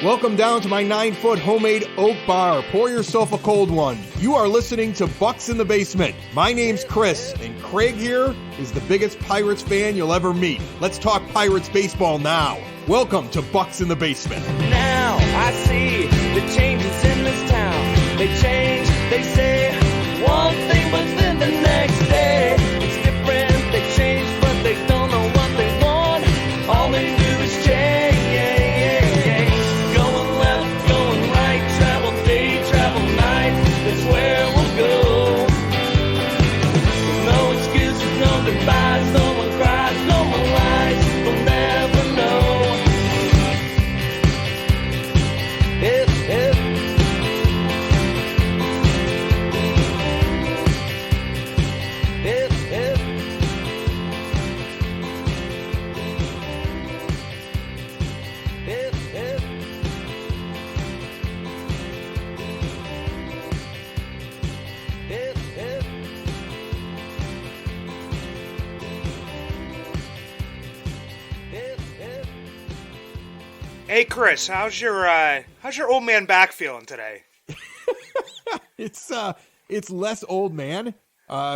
Welcome down to my 9-foot homemade oak bar. Pour yourself a cold one. You are listening to Bucs in the Basement. My name's Chris, and Craig here is the biggest Pirates fan you'll ever meet. Let's talk Pirates baseball now. Welcome to Bucs in the Basement. Now I see the changes in this town. They change, they say one thing, but then the next day it's different. They change, but they don't know what they want. All they do is change. Going left, going right, travel day, travel night. That's where we'll go. No excuses, no goodbyes, no one cries, no more lies. We'll never know. Hey Chris, how's your old man back feeling today? It's less old man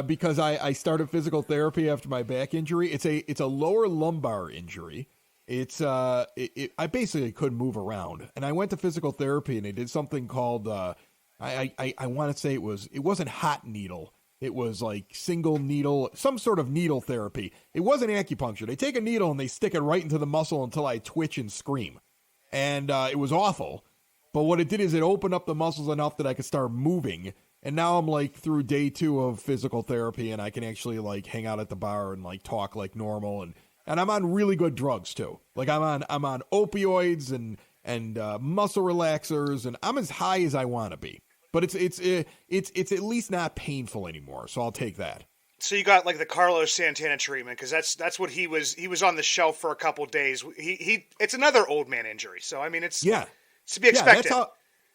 because I started physical therapy after my back injury. It's a lower lumbar injury. I basically couldn't move around, and I went to physical therapy and they did something called I want to say it wasn't hot needle. It was like single needle, some sort of needle therapy. It wasn't acupuncture. They take a needle and they stick it right into the muscle until I twitch and scream. And it was awful, but what it did is it opened up the muscles enough that I could start moving. And now I'm like through day 2 of physical therapy, and I can actually like hang out at the bar and like talk like normal. And I'm on really good drugs too. Like I'm on opioids and muscle relaxers, and I'm as high as I want to be. But it's at least not painful anymore, so I'll take that. So you got like the Carlos Santana treatment, because that's what he was on the shelf for a couple days. It's another old man injury, so I mean it's to be expected. Yeah,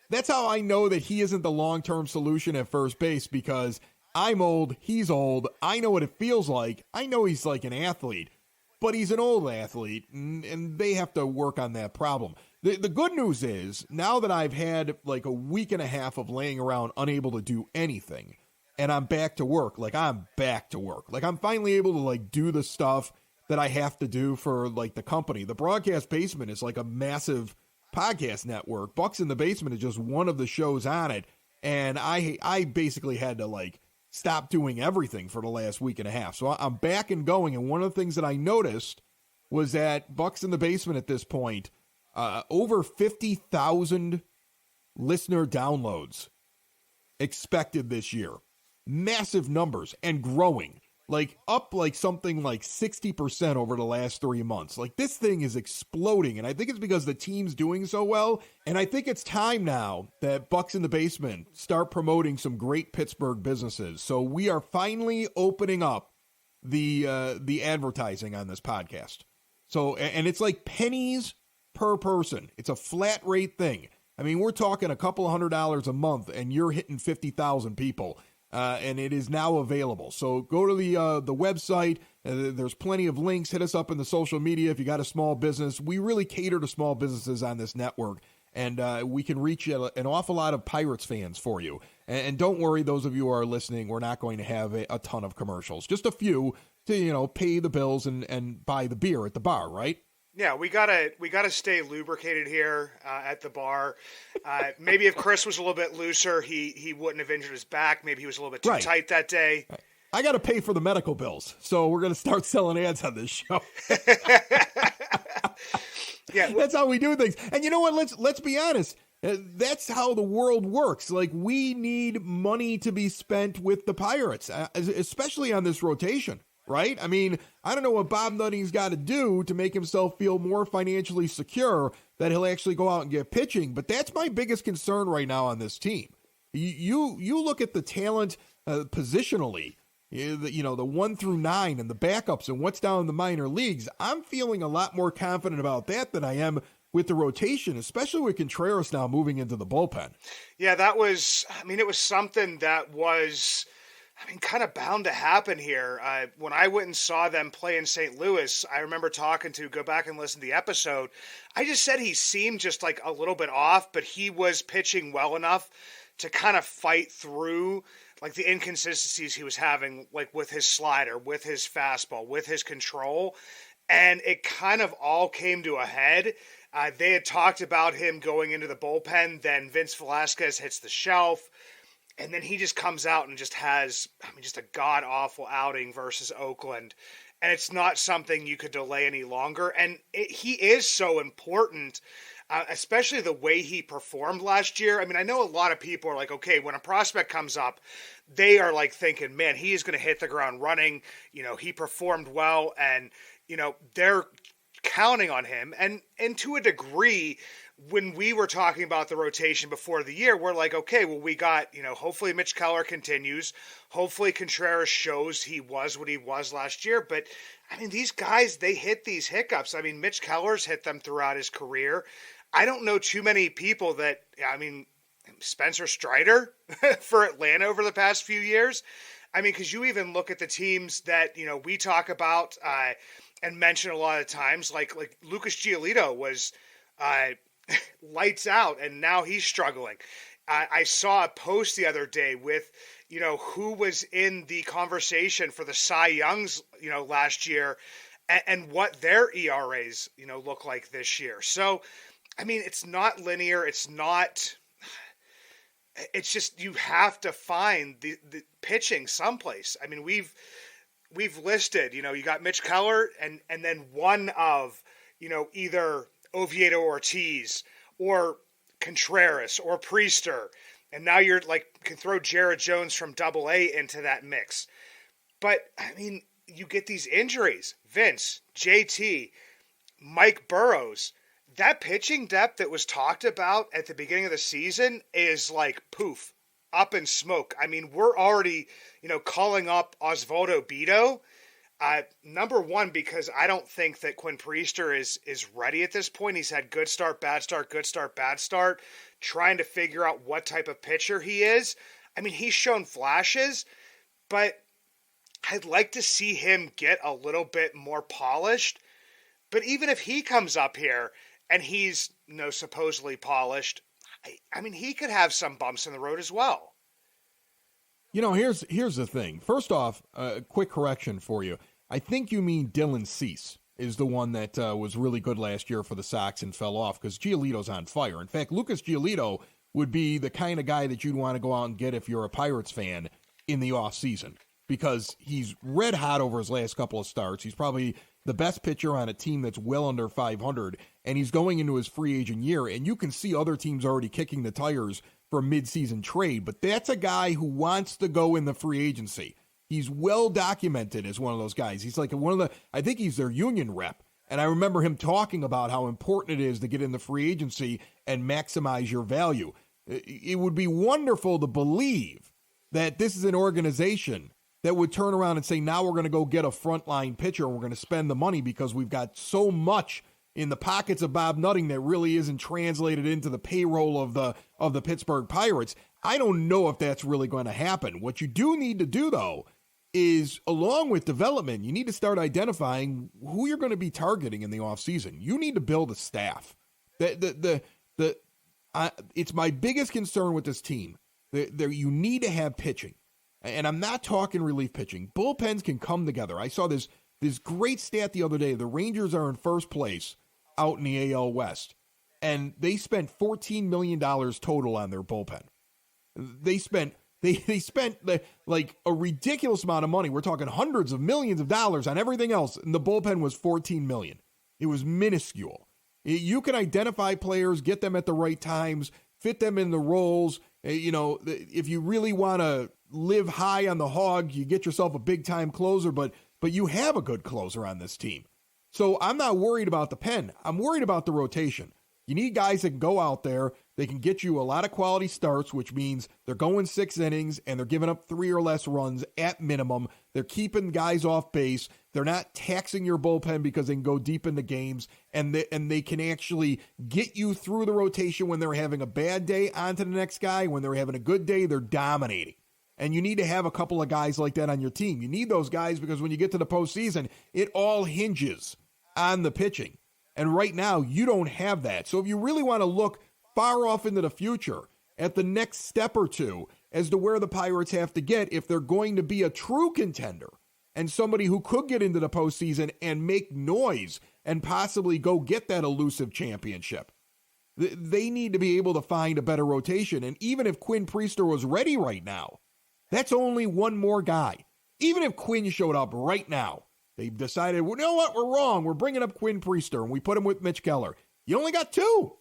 that's how I know that he isn't the long-term solution at first base, because I'm old, he's old, I know what it feels like. I know he's like an athlete, but he's an old athlete, and they have to work on that problem. The good news is, now that I've had like a week and a half of laying around unable to do anything, and I'm back to work. Like, I'm back to work. Like, I'm finally able to, like, do the stuff that I have to do for, like, the company. The Broadcast Basement is, like, a massive podcast network. Bucs in the Basement is just one of the shows on it. And I basically had to, like, stop doing everything for the last week and a half. So I'm back and going. And one of the things that I noticed was that Bucs in the Basement at this point, over 50,000 listener downloads expected this year. Massive numbers and growing, like up like something like 60% over the last 3 months. Like, this thing is exploding, and I think it's because the team's doing so well. And I think it's time now that Bucs in the Basement start promoting some great Pittsburgh businesses. So we are finally opening up the advertising on this podcast. So, and it's like pennies per person. It's a flat rate thing. I mean, we're talking a couple $100 a month, and you're hitting 50,000 people. And it is now available. So go to the website. There's plenty of links. Hit us up in the social media if you got a small business. We really cater to small businesses on this network, and we can reach an awful lot of Pirates fans for you. And don't worry, those of you who are listening, we're not going to have a ton of commercials. Just a few to pay the bills and buy the beer at the bar, right? Yeah, we gotta stay lubricated here at the bar. Maybe if Chris was a little bit looser, he wouldn't have injured his back. Maybe he was a little bit too tight that day. I got to pay for the medical bills, so we're going to start selling ads on this show. Yeah, that's how we do things. And you know what? Let's be honest. That's how the world works. Like, we need money to be spent with the Pirates, especially on this rotation. Right? I mean, I don't know what Bob Nutting's got to do to make himself feel more financially secure that he'll actually go out and get pitching, but that's my biggest concern right now on this team. You look at the talent positionally, the 1 through 9 and the backups and what's down in the minor leagues. I'm feeling a lot more confident about that than I am with the rotation, especially with Contreras now moving into the bullpen. Yeah, it was something that was I mean, kind of bound to happen here. When I went and saw them play in St. Louis, I remember go back and listen to the episode. I just said he seemed just like a little bit off, but he was pitching well enough to kind of fight through like the inconsistencies he was having, like with his slider, with his fastball, with his control. And it kind of all came to a head. They had talked about him going into the bullpen. Then Vince Velasquez hits the shelf. And then he just comes out and just has, just a god-awful outing versus Oakland. And it's not something you could delay any longer. And he is so important, especially the way he performed last year. I mean, I know a lot of people are like, okay, when a prospect comes up, they are like thinking, man, he is going to hit the ground running. He performed well, and, they're counting on him. And to a degree, when we were talking about the rotation before the year, we're like, okay, well, we got, hopefully Mitch Keller continues. Hopefully Contreras shows he was what he was last year. But, these guys, they hit these hiccups. Mitch Keller's hit them throughout his career. I don't know too many people that, Spencer Strider for Atlanta over the past few years. Because you even look at the teams that, we talk about and mention a lot of times, like Lucas Giolito was lights out, and now he's struggling. I saw a post the other day with, who was in the conversation for the Cy Youngs, last year, and what their ERAs, look like this year. So, it's not linear. It's just, you have to find the pitching someplace. We've listed, you got Mitch Keller and then one of, either Oviedo Ortiz or Contreras or Priester. And now you're like, can throw Jared Jones from Double-A into that mix. But, you get these injuries. Vince, JT, Mike Burrows. That pitching depth that was talked about at the beginning of the season is like poof, up in smoke. We're already, calling up Osvaldo Bido. Number one, because I don't think that Quinn Priester is ready at this point. He's had good start, bad start, good start, bad start, trying to figure out what type of pitcher he is. He's shown flashes, but I'd like to see him get a little bit more polished. But even if he comes up here and he's, supposedly polished, he could have some bumps in the road as well. Here's the thing. First off, a quick correction for you. I think you mean Dylan Cease is the one that was really good last year for the Sox and fell off, because Giolito's on fire. In fact, Lucas Giolito would be the kind of guy that you'd want to go out and get if you're a Pirates fan in the offseason, because he's red hot over his last couple of starts. He's probably the best pitcher on a team that's well under 500, and he's going into his free agent year, and you can see other teams already kicking the tires for a midseason trade, but that's a guy who wants to go in the free agency. He's well documented as one of those guys. He's like I think he's their union rep, and I remember him talking about how important it is to get in the free agency and maximize your value. It would be wonderful to believe that this is an organization that would turn around and say, now we're going to go get a frontline pitcher and we're going to spend the money because we've got so much in the pockets of Bob Nutting that really isn't translated into the payroll of the Pittsburgh Pirates. I don't know if that's really going to happen. What you do need to do, though, is along with development, you need to start identifying who you're going to be targeting in the offseason. You need to build a staff. It's my biggest concern with this team. You need to have pitching. And I'm not talking relief pitching. Bullpens can come together. I saw this great stat the other day. The Rangers are in first place out in the AL West, and they spent $14 million total on their bullpen. They spent like a ridiculous amount of money. We're talking hundreds of millions of dollars on everything else, and the bullpen was $14 million. It was minuscule. You can identify players, get them at the right times, fit them in the roles. If you really want to live high on the hog, you get yourself a big-time closer, but you have a good closer on this team. So I'm not worried about the pen. I'm worried about the rotation. You need guys that can go out there. They can get you a lot of quality starts, which means they're going 6 innings and they're giving up 3 or less runs at minimum. They're keeping guys off base. They're not taxing your bullpen because they can go deep into games, and they can actually get you through the rotation when they're having a bad day onto the next guy. When they're having a good day, they're dominating. And you need to have a couple of guys like that on your team. You need those guys because when you get to the postseason, it all hinges on the pitching. And right now, you don't have that. So if you really want to look far off into the future at the next step or two as to where the Pirates have to get if they're going to be a true contender and somebody who could get into the postseason and make noise and possibly go get that elusive championship, they need to be able to find a better rotation. And even if Quinn Priester was ready right now, that's only one more guy. Even if Quinn showed up right now, they've decided, well, you know what, we're wrong. We're bringing up Quinn Priester, and we put him with Mitch Keller. You only got two.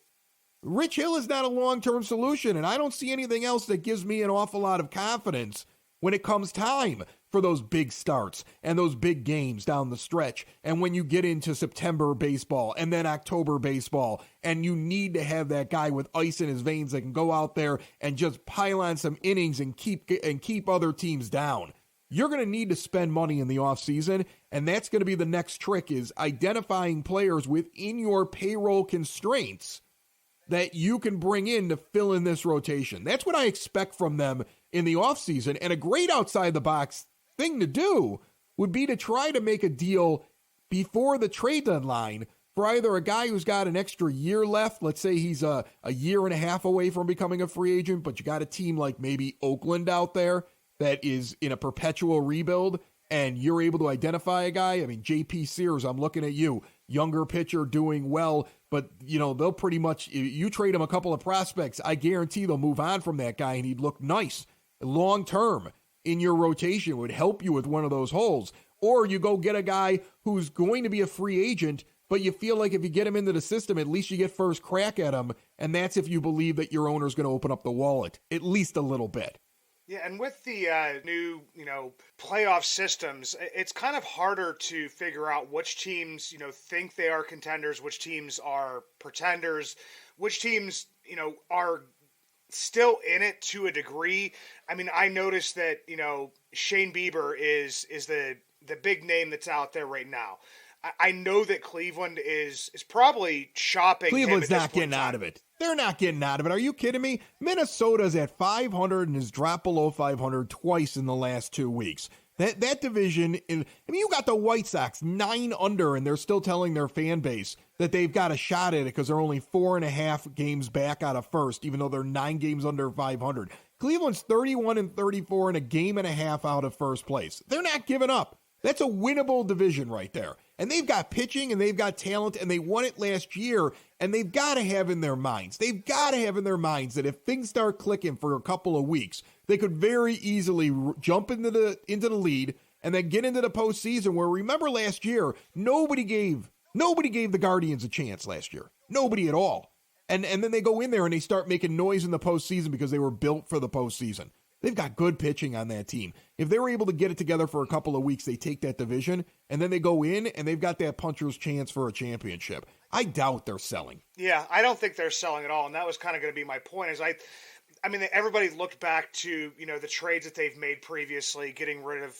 Rich Hill is not a long-term solution, and I don't see anything else that gives me an awful lot of confidence when it comes time for those big starts and those big games down the stretch. And when you get into September baseball and then October baseball, and you need to have that guy with ice in his veins that can go out there and just pile on some innings and keep other teams down. You're going to need to spend money in the offseason, and that's going to be the next trick, is identifying players within your payroll constraints that you can bring in to fill in this rotation. That's what I expect from them in the offseason. And a great outside-the-box thing to do would be to try to make a deal before the trade deadline for either a guy who's got an extra year left. Let's say he's a year and a half away from becoming a free agent, but you got a team like maybe Oakland out there that is in a perpetual rebuild, and you're able to identify a guy. I mean, J.P. Sears, I'm looking at you, younger pitcher doing well, but, you know, they'll pretty much, you trade him a couple of prospects, I guarantee they'll move on from that guy, and he'd look nice long-term in your rotation, would help you with one of those holes. Or you go get a guy who's going to be a free agent, but you feel like if you get him into the system, at least you get first crack at him, and that's if you believe that your owner's going to open up the wallet, at least a little bit. Yeah, and with the new, playoff systems, it's kind of harder to figure out which teams, think they are contenders, which teams are pretenders, which teams, are still in it to a degree. I mean, I noticed that, Shane Bieber is the big name that's out there right now. I know that Cleveland is probably shopping. Cleveland's not getting out of it. They're not getting out of it. Are you kidding me? Minnesota's at 500 and has dropped below 500 twice in the last 2 weeks. That division, you got the White Sox 9 under, and they're still telling their fan base that they've got a shot at it because they're only 4.5 games back out of first, even though they're 9 games under 500. Cleveland's 31 and 34 and a game and a half out of first place. They're not giving up. That's a winnable division right there. And they've got pitching and they've got talent and they won it last year, and they've got to have in their minds. They've got to have in their minds that if things start clicking for a couple of weeks, they could very easily jump into the lead and then get into the postseason where, remember last year, nobody gave the Guardians a chance last year. Nobody at all. And then they go in there and they start making noise in the postseason because they were built for the postseason. They've got good pitching on that team. If they were able to get it together for a couple of weeks, they take that division, and then they go in, and they've got that puncher's chance for a championship. I doubt they're selling. Yeah, I don't think they're selling at all, and that was kind of going to be my point. I mean, everybody looked back to, the trades that they've made previously, getting rid of,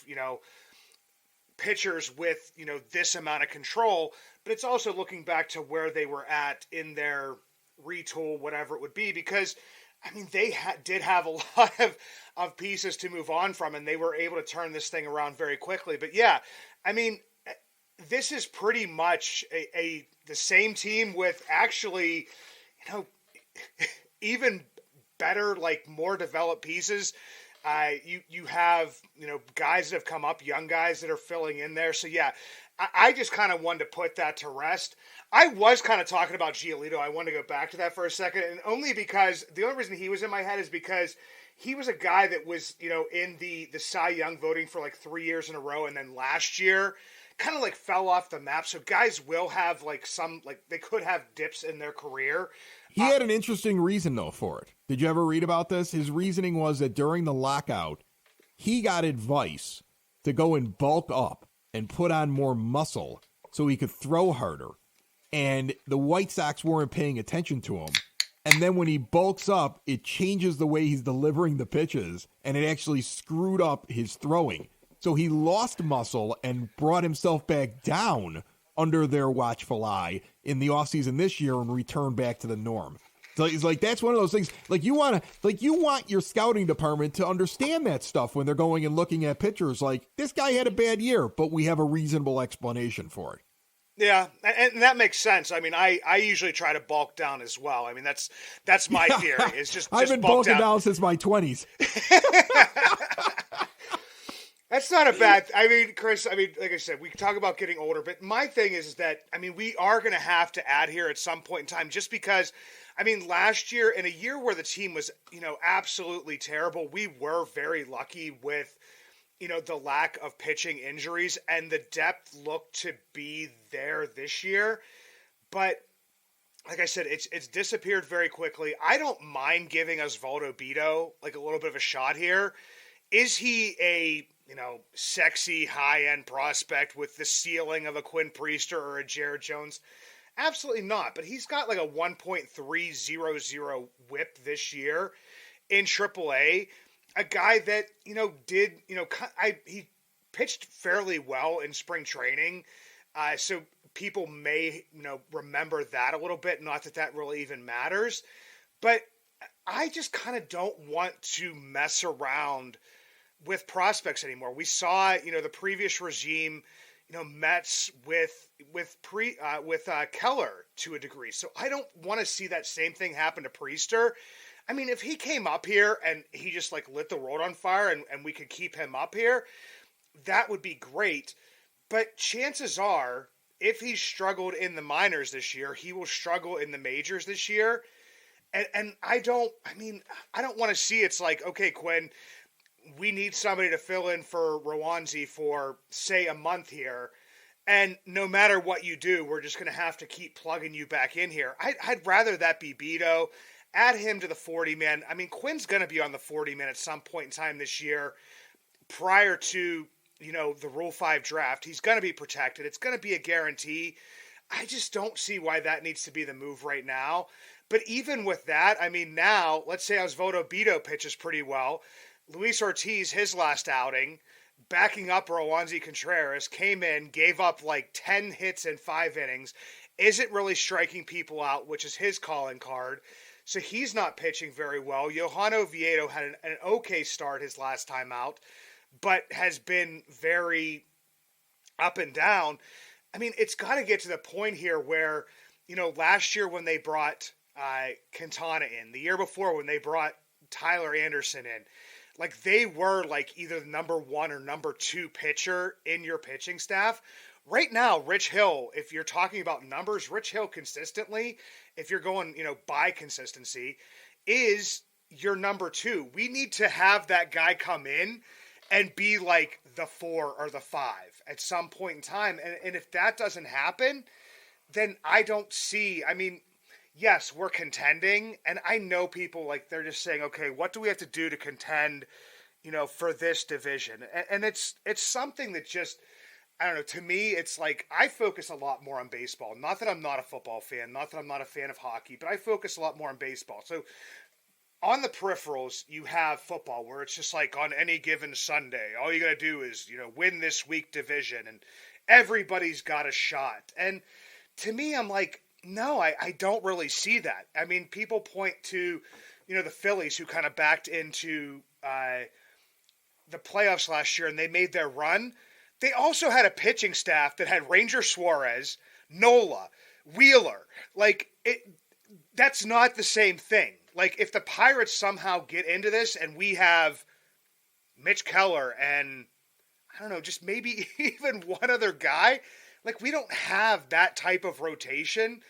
pitchers with, this amount of control, but it's also looking back to where they were at in their retool, whatever it would be, because they did have a lot of pieces to move on from, and they were able to turn this thing around very quickly. But yeah, this is pretty much the same team with actually, even better, more developed pieces. You have, guys that have come up, young guys that are filling in there. So yeah, I just kind of wanted to put that to rest. I was kind of talking about Giolito. I wanted to go back to that for a second, and only because the only reason he was in my head is because he was a guy that was, in the Cy Young voting for 3 years in a row, and then last year kind of fell off the map. So guys will have they could have dips in their career. He had an interesting reason though for it. Did you ever read about this? His reasoning was that during the lockout, he got advice to go and bulk up and put on more muscle so he could throw harder. And the White Sox weren't paying attention to him. And then when he bulks up, it changes the way he's delivering the pitches, and it actually screwed up his throwing. So he lost muscle and brought himself back down under their watchful eye in the offseason this year and returned back to the norm. So it's like that's one of those things. Like you want your scouting department to understand that stuff when they're going and looking at pitchers. Like this guy had a bad year, but we have a reasonable explanation for it. Yeah, and that makes sense. I mean, I usually try to bulk down as well. I mean, that's my theory. Is just I've been bulk bulking down since my 20s. That's not a bad. I mean, Chris. I mean, like I said, we can talk about getting older, but my thing is that I mean, we are going to have to add here at some point in time, just because. I mean, last year, in a year where the team was, absolutely terrible, we were very lucky with, the lack of pitching injuries, and the depth looked to be there this year. But like I said, it's disappeared very quickly. I don't mind giving Osvaldo Bido like a little bit of a shot here. Is he a sexy high-end prospect with the ceiling of a Quinn Priester or a Jared Jones? Absolutely not. But he's got like a 1.300 whip this year in AAA. A guy that, he pitched fairly well in spring training. So people may, remember that a little bit. Not that that really even matters. But I just kind of don't want to mess around with prospects anymore. We saw, the previous regime, Mets with Keller to a degree. So I don't want to see that same thing happen to Priester. I mean, if he came up here and he just like lit the world on fire and we could keep him up here, that would be great. But chances are, if he struggled in the minors this year, he will struggle in the majors this year. And I don't want to see it's like, okay, Quinn, we need somebody to fill in for Rowanzi for, say, a month here. And no matter what you do, we're just going to have to keep plugging you back in here. I'd rather that be Bido. Add him to the 40-man. I mean, Quinn's going to be on the 40-man at some point in time this year prior to, the Rule 5 draft. He's going to be protected. It's going to be a guarantee. I just don't see why that needs to be the move right now. But even with that, I mean, now, let's say Osvaldo Bido pitches pretty well. Luis Ortiz, his last outing, backing up Rowanzi Contreras, came in, gave up like 10 hits in 5 innings, isn't really striking people out, which is his calling card. So he's not pitching very well. Johan Oviedo had an okay start his last time out, but has been very up and down. I mean, it's got to get to the point here where, last year when they brought Quintana in, the year before when they brought Tyler Anderson in, like they were like either the number 1 or number 2 pitcher in your pitching staff. Right now, Rich Hill, if you're talking about numbers, Rich Hill consistently, if you're going, by consistency, is your number 2. We need to have that guy come in and be like the 4 or the 5 at some point in time. And if that doesn't happen, then I don't see, I mean, yes, we're contending, and I know people, like, they're just saying, okay, what do we have to do to contend, for this division? And it's something that just, I don't know, to me, it's like, I focus a lot more on baseball. Not that I'm not a football fan, not that I'm not a fan of hockey, but I focus a lot more on baseball. So, on the peripherals, you have football, where it's just like, on any given Sunday, all you gotta do is, win this week division, and everybody's got a shot. And to me, I'm like, no, I don't really see that. I mean, people point to, the Phillies who kind of backed into the playoffs last year and they made their run. They also had a pitching staff that had Ranger Suarez, Nola, Wheeler. Like, that's not the same thing. Like, if the Pirates somehow get into this and we have Mitch Keller and, I don't know, just maybe even one other guy, like, we don't have that type of rotation.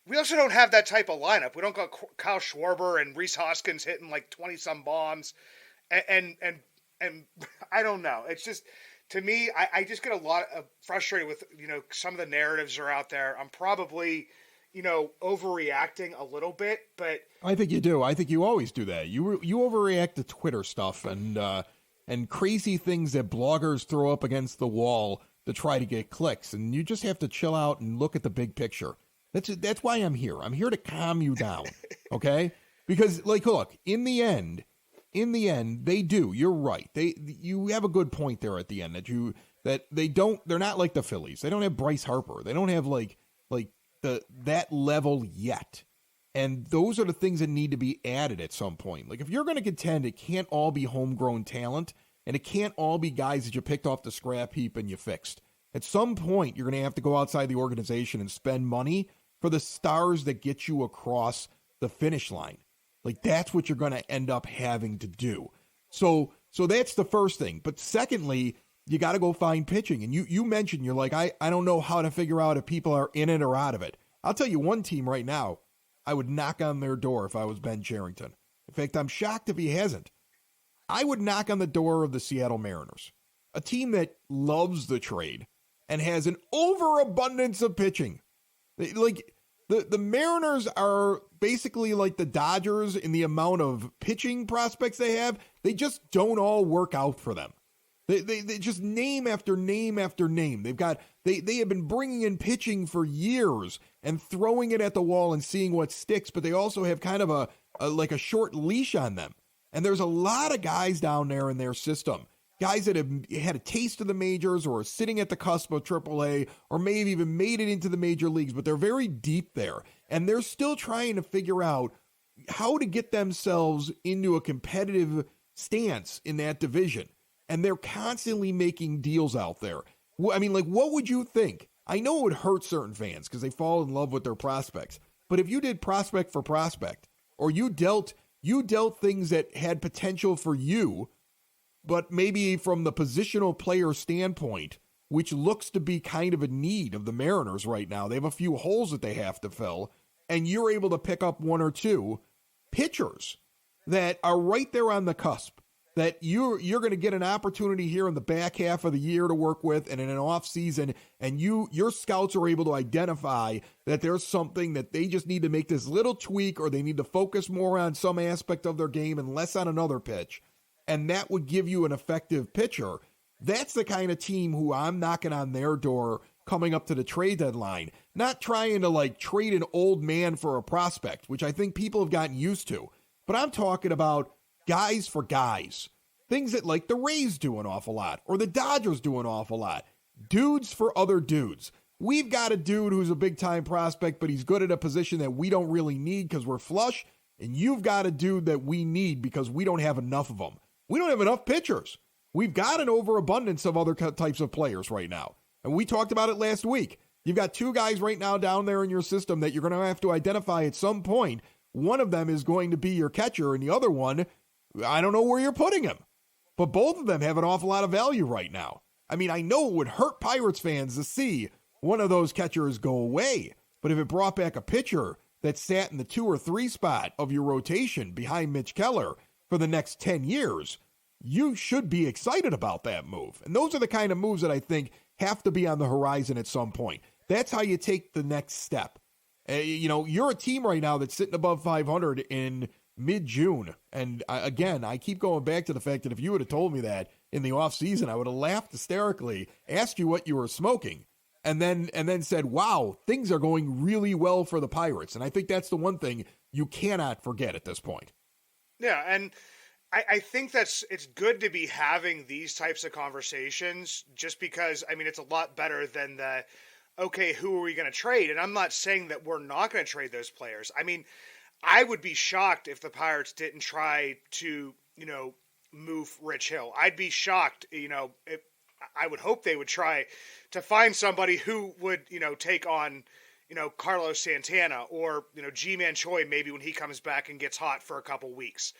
We also don't have that type of lineup. We don't got Kyle Schwarber and Rhys Hoskins hitting like 20-some bombs. And I don't know. It's just, to me, I just get a lot of frustrated with, some of the narratives are out there. I'm probably, overreacting a little bit, but I think you do. I think you always do that. You overreact to Twitter stuff and crazy things that bloggers throw up against the wall to try to get clicks, and you just have to chill out and look at the big picture. That's why I'm here. I'm here to calm you down, okay? Because, like, look, in the end, they do. You're right. You have a good point there at the end they're not like the Phillies. They don't have Bryce Harper. They don't have like that level yet, And those are the things that need to be added at some point. Like if you're going to contend, it can't all be homegrown talent, and it can't all be guys that you picked off the scrap heap and you fixed. At some point, you're going to have to go outside the organization and spend money for the stars that get you across the finish line. Like that's what you're going to end up having to do. So that's the first thing. But secondly, you got to go find pitching. And you mentioned, you're like, I don't know how to figure out if people are in it or out of it. I'll tell you one team right now, I would knock on their door if I was Ben Cherington. In fact, I'm shocked if he hasn't. I would knock on the door of the Seattle Mariners, a team that loves the trade and has an overabundance of pitching. Like the Mariners are basically like the Dodgers in the amount of pitching prospects they have. They just don't all work out for them. They just name after name after name. They have been bringing in pitching for years and throwing it at the wall and seeing what sticks, but they also have kind of a short leash on them. And there's a lot of guys down there in their system, guys that have had a taste of the majors or are sitting at the cusp of AAA or may have even made it into the major leagues, but they're very deep there. And they're still trying to figure out how to get themselves into a competitive stance in that division. And they're constantly making deals out there. I mean, like, what would you think? I know it would hurt certain fans because they fall in love with their prospects. But if you did prospect for prospect, or you dealt things that had potential for you, but maybe from the positional player standpoint, which looks to be kind of a need of the Mariners right now. They have a few holes that they have to fill, and you're able to pick up one or two pitchers that are right there on the cusp, that you're going to get an opportunity here in the back half of the year to work with and in an off season, and your scouts are able to identify that there's something that they just need to make this little tweak, or they need to focus more on some aspect of their game and less on another pitch, and that would give you an effective pitcher. That's the kind of team who I'm knocking on their door coming up to the trade deadline, not trying to like trade an old man for a prospect, which I think people have gotten used to, but I'm talking about guys for guys, things that like the Rays do an awful lot, or the Dodgers do an awful lot, dudes for other dudes. We've got a dude who's a big time prospect, but he's good at a position that we don't really need because we're flush, and you've got a dude that we need because we don't have enough of them. We don't have enough pitchers. We've got an overabundance of other types of players right now, and we talked about it last week. You've got two guys right now down there in your system that you're going to have to identify at some point. One of them is going to be your catcher, and the other one, I don't know where you're putting him, but both of them have an awful lot of value right now. I mean, I know it would hurt Pirates fans to see one of those catchers go away, but if it brought back a pitcher that sat in the 2 or 3 spot of your rotation behind Mitch Keller for the next 10 years, you should be excited about that move. And those are the kind of moves that I think have to be on the horizon at some point. That's how you take the next step. You're a team right now that's sitting above 500 in mid-June. And I keep going back to the fact that if you would have told me that in the offseason, I would have laughed hysterically, asked you what you were smoking, and then said, wow, things are going really well for the Pirates. And I think that's the one thing you cannot forget at this point. Yeah, and I think it's good to be having these types of conversations just because, I mean, it's a lot better than okay, who are we going to trade? And I'm not saying that we're not going to trade those players. I mean, I would be shocked if the Pirates didn't try to, move Rich Hill. I'd be shocked, if, I would hope they would try to find somebody who would, take on, Carlos Santana or, G-Man Choi maybe when he comes back and gets hot for a couple weeks.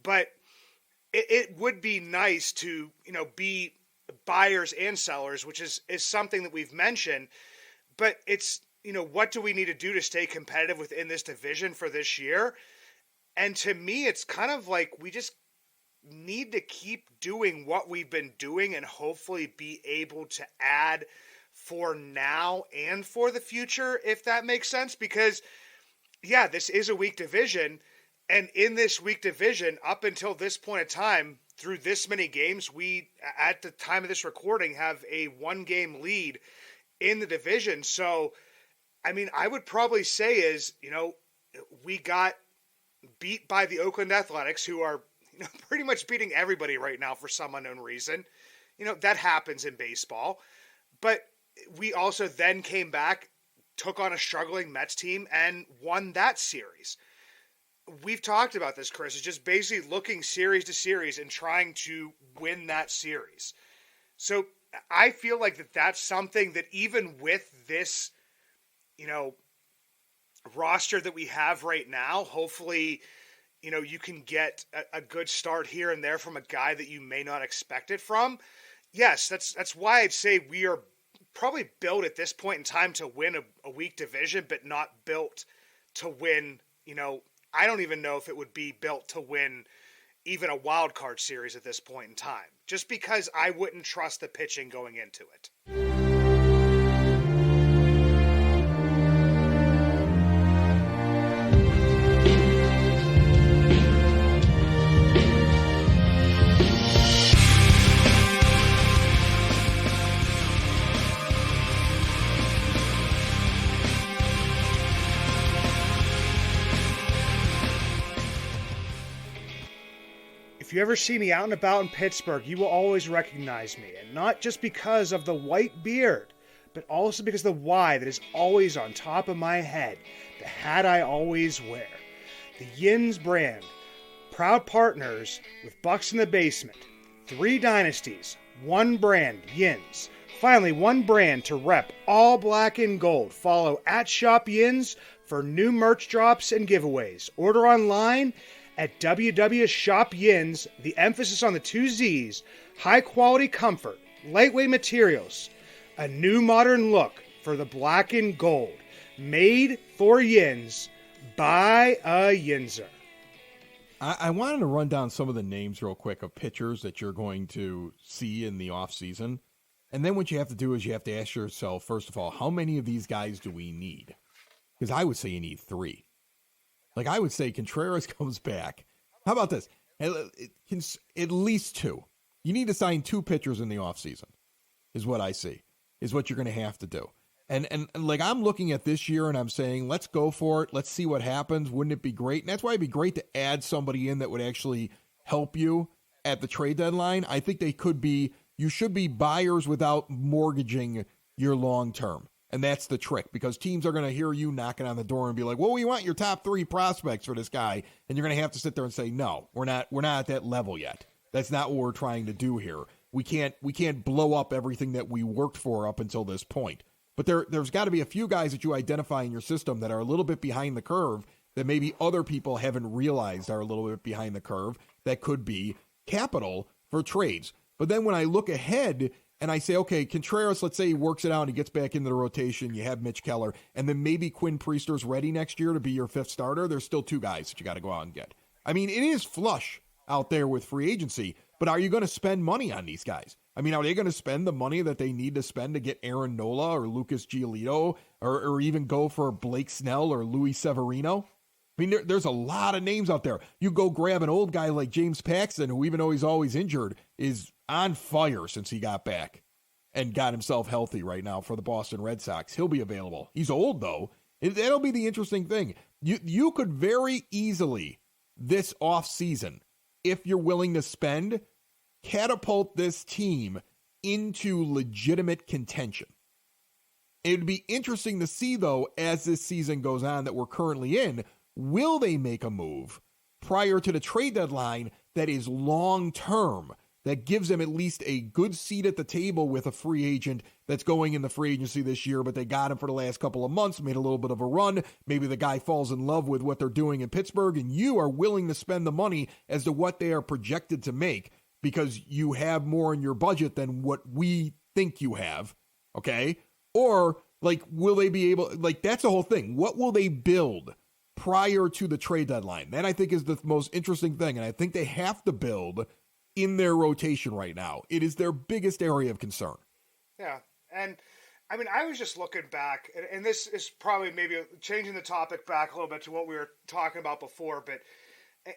But it would be nice to, be buyers and sellers, which is something that we've mentioned. But it's, what do we need to do to stay competitive within this division for this year? And to me, it's kind of like we just need to keep doing what we've been doing and hopefully be able to add for now and for the future, if that makes sense. Because, yeah, this is a weak division. And in this weak division, up until this point in time, through this many games, we, at the time of this recording, have a 1-game lead in the division. So, I mean, I would probably say is, we got beat by the Oakland Athletics, who are, pretty much beating everybody right now for some unknown reason. That happens in baseball. But we also then came back took on a struggling Mets team and won that series. We've talked about this, Chris. It's just basically looking series to series and trying to win that series. So I feel like that's something that even with this, roster that we have right now, hopefully, you can get a good start here and there from a guy that you may not expect it from. Yes, that's why I'd say we are probably built at this point in time to win a weak division, but not built to win, I don't even know if it would be built to win even a wild card series at this point in time, just because I wouldn't trust the pitching going into it. If you ever see me out and about in Pittsburgh, you will always recognize me, and not just because of the white beard, but also because of the Y that is always on top of my head, the hat I always wear. The Yins brand, proud partners with Bucs in the Basement. 3 dynasties, 1 brand, Yins. Finally, 1 brand to rep all black and gold. Follow at Shop Yins for new merch drops and giveaways. Order online at www.shopyins, the emphasis on the 2 Z's, high quality comfort, lightweight materials, a new modern look for the black and gold, made for Yins by a Yinzer. I wanted to run down some of the names real quick of pitchers that you're going to see in the offseason. And then what you have to do is you have to ask yourself, first of all, how many of these guys do we need? Because I would say you need 3. Like, I would say Contreras comes back. How about this? At least 2. You need to sign 2 pitchers in the offseason, is what I see, is what you're going to have to do. And like, I'm looking at this year and I'm saying, let's go for it. Let's see what happens. Wouldn't it be great? And that's why it'd be great to add somebody in that would actually help you at the trade deadline. I think you should be buyers without mortgaging your long term. And that's the trick, because teams are going to hear you knocking on the door and be like, well, we want your top 3 prospects for this guy. And you're going to have to sit there and say, no, we're not at that level yet. That's not what we're trying to do here. We can't blow up everything that we worked for up until this point. But there's got to be a few guys that you identify in your system that are a little bit behind the curve that maybe other people haven't realized are a little bit behind the curve that could be capital for trades. But then when I look ahead and I say, okay, Contreras, let's say he works it out and he gets back into the rotation. You have Mitch Keller, and then maybe Quinn Priester's ready next year to be your 5th starter. There's still 2 guys that you got to go out and get. I mean, it is flush out there with free agency, but are you going to spend money on these guys? I mean, are they going to spend the money that they need to spend to get Aaron Nola or Lucas Giolito or even go for Blake Snell or Luis Severino? I mean, there's a lot of names out there. You go grab an old guy like James Paxton, who even though he's always injured, is on fire since he got back and got himself healthy right now for the Boston Red Sox. He'll be available. He's old, though. That'll be the interesting thing. You could very easily, this offseason, if you're willing to spend, catapult this team into legitimate contention. It would be interesting to see, though, as this season goes on that we're currently in, will they make a move prior to the trade deadline that is long-term, that gives them at least a good seat at the table with a free agent that's going in the free agency this year, but they got him for the last couple of months, made a little bit of a run. Maybe the guy falls in love with what they're doing in Pittsburgh, and you are willing to spend the money as to what they are projected to make because you have more in your budget than what we think you have, okay? Or, like, will they be able, like, that's the whole thing. What will they build prior to the trade deadline? That, I think, is the most interesting thing, and I think they have to build in their rotation right now. It is their biggest area of concern. Yeah, and I mean, I was just looking back, and this is probably maybe changing the topic back a little bit to what we were talking about before, but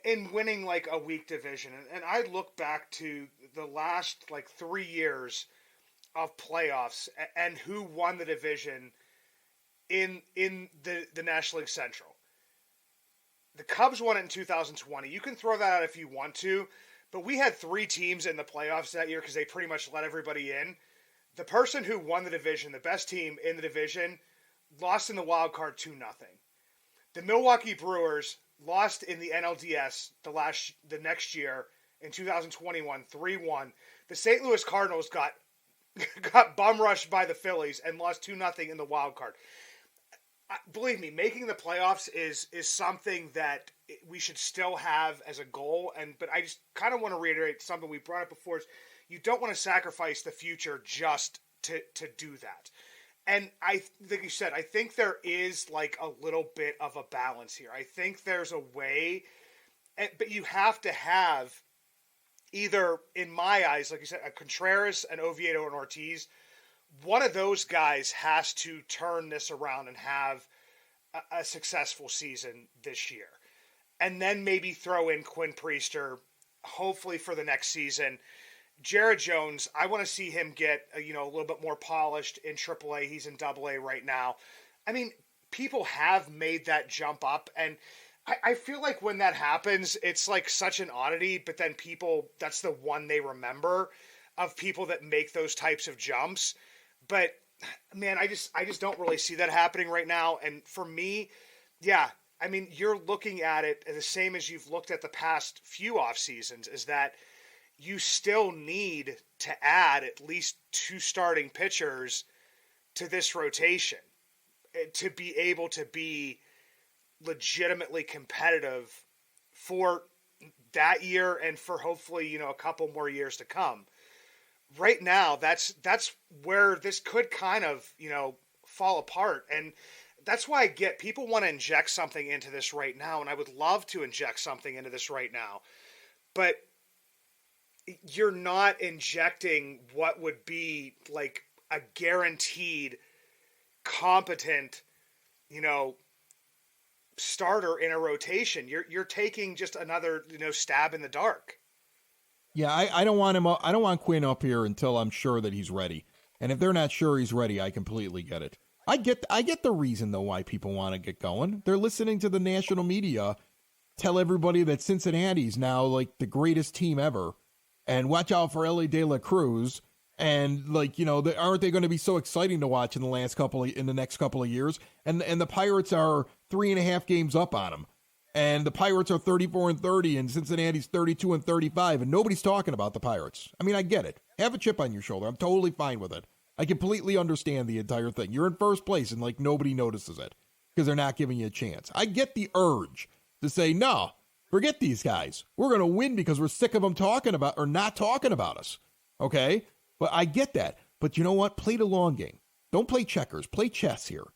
in winning like a weak division, and I look back to the last like 3 years of playoffs and who won the division in the National League Central. The Cubs won it in 2020. You can throw that out if you want to, but we had 3 teams in the playoffs that year because they pretty much let everybody in. The person who won the division, the best team in the division, lost in the wild card 2-0. The Milwaukee Brewers lost in the NLDS the next year in 2021, 3-1. The St. Louis Cardinals got bum rushed by the Phillies and lost 2-0 in the wild card. Believe me, making the playoffs is something that we should still have as a goal. But I just kind of want to reiterate something we brought up before: is you don't want to sacrifice the future just to do that. And like you said, I think there is like a little bit of a balance here. I think there's a way, but you have to have either, in my eyes, like you said, a Contreras, an Oviedo, and Ortiz. One of those guys has to turn this around and have a successful season this year. And then maybe throw in Quinn Priester, hopefully for the next season. Jared Jones, I want to see him get a little bit more polished in AAA. He's in AA right now. I mean, people have made that jump up, and I feel like when that happens, it's like such an oddity, but then people, that's the one they remember of people that make those types of jumps. But man, I just don't really see that happening right now. And for me, yeah, I mean, you're looking at it the same as you've looked at the past few off seasons, is that you still need to add at least 2 starting pitchers to this rotation to be able to be legitimately competitive for that year and for hopefully, a couple more years to come. Right now, that's where this could kind of, fall apart. And that's why I get people want to inject something into this right now. And I would love to inject something into this right now, but you're not injecting what would be like a guaranteed competent, starter in a rotation. You're taking just another, stab in the dark. Yeah, I don't want him. I don't want Quinn up here until I'm sure that he's ready. And if they're not sure he's ready, I completely get it. I get the reason though why people want to get going. They're listening to the national media tell everybody that Cincinnati's now like the greatest team ever, and watch out for Ellie De La Cruz. And aren't they going to be so exciting to watch in the next couple of years? And the Pirates are 3.5 games up on them. And the Pirates are 34-30, and Cincinnati's 32-35, and nobody's talking about the Pirates. I mean, I get it. Have a chip on your shoulder. I'm totally fine with it. I completely understand the entire thing. You're in first place, and nobody notices it because they're not giving you a chance. I get the urge to say, no, forget these guys. We're going to win because we're sick of them talking about or not talking about us. Okay, but I get that. But you know what? Play the long game. Don't play checkers. Play chess here.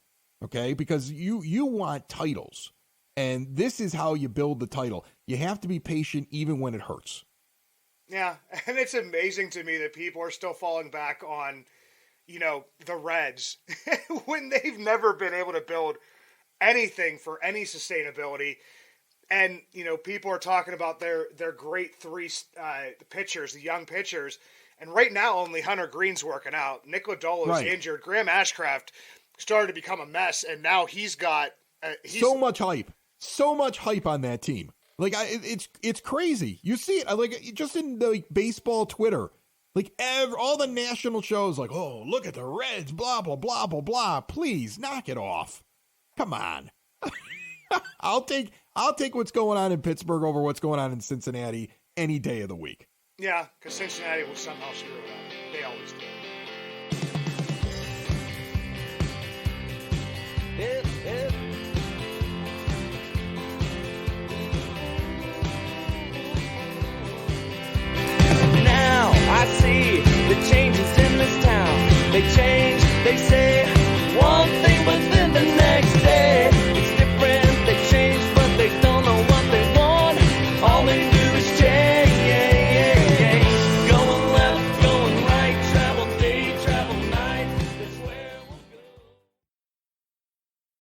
Okay, because you want titles. And this is how you build the title. You have to be patient even when it hurts. Yeah, and it's amazing to me that people are still falling back on, the Reds when they've never been able to build anything for any sustainability. And, people are talking about their great 3 pitchers, the young pitchers. And right now, only Hunter Green's working out. Nick Lodolo's injured. Graham Ashcraft started to become a mess, and now he's got... so much hype. So much hype on that team. It's crazy. You see it just in the baseball Twitter. All the national shows oh, look at the Reds, blah, blah, blah, blah, blah. Please, knock it off. Come on. I'll take what's going on in Pittsburgh over what's going on in Cincinnati any day of the week. Yeah, because Cincinnati will somehow screw it up. They always do. Now I see the changes in this town. They change, they say